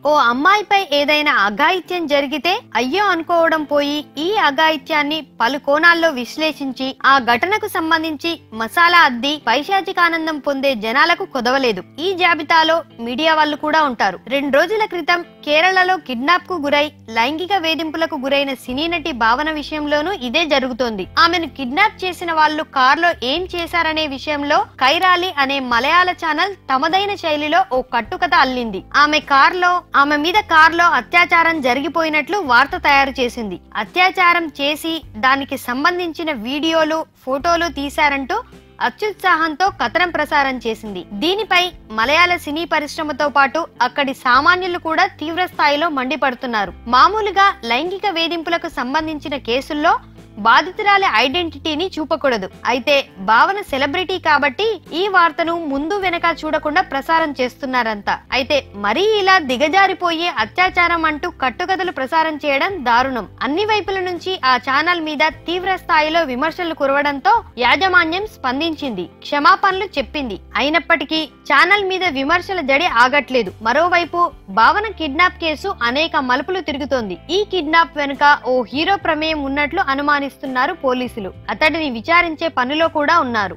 ఓ అమ్మాయిపై ఏదైనా అఘాయిత్యం జరిగితే అయ్యో అనుకోవడం పోయి ఈ అఘాయిత్యాన్ని పలు కోణాల్లో విశ్లేషించి ఆ ఘటనకు సంబంధించి మసాలా అద్ది పైశాచికానందం పొందే జనాలకు కుదవలేదు. ఈ జాబితాలో మీడియా వాళ్ళు కూడా ఉంటారు. 2 రోజుల క్రితం కేరళలో కిడ్నాప్ కు గురై లైంగిక వేధింపులకు గురైన సినీ నటి భావన విషయంలోనూ ఇదే జరుగుతోంది. ఆమెను కిడ్నాప్ చేసిన వాళ్ళు కార్లో ఏం చేశారనే విషయంలో కైరాలి అనే మలయాళ ఛానల్ తమదైన శైలిలో ఓ కట్టుకథ అల్లింది. ఆమె మీద కార్లో అత్యాచారం జరిగిపోయినట్లు వార్త తయారు చేసింది. అత్యాచారం చేసి దానికి సంబంధించిన వీడియోలు, ఫోటోలు తీశారంటూ అత్యుత్సాహంతో కథనం ప్రసారం చేసింది. దీనిపై మలయాళ సినీ పరిశ్రమతో పాటు అక్కడి సామాన్యులు కూడా తీవ్ర స్థాయిలో మండిపడుతున్నారు. మామూలుగా లైంగిక వేధింపులకు సంబంధించిన కేసుల్లో బాధితురాలి ఐడెంటిటీని చూపకూడదు. అయితే భావన సెలబ్రిటీ కాబట్టి ఈ వార్తను ముందు వెనక చూడకుండా ప్రసారం చేస్తున్నారంతా. అయితే మరీ ఇలా దిగజారిపోయే అత్యాచారం అంటూ కట్టుకథలు ప్రసారం చేయడం దారుణం. అన్ని వైపుల నుంచి ఆ ఛానల్ మీద తీవ్ర స్థాయిలో విమర్శలు కురవడంతో యాజమాన్యం స్పందించింది, క్షమాపణలు చెప్పింది. అయినప్పటికీ ఛానల్ మీద విమర్శల జడి ఆగట్లేదు. మరోవైపు భావన కిడ్నాప్ కేసు అనేక మలుపులు తిరుగుతోంది. ఈ కిడ్నాప్ వెనుక ఓ హీరో ప్రమేయం ఉన్నట్లు అనుమానిస్తున్నారు పోలీసులు. అతడిని విచారించే పనిలో కూడా ఉన్నారు.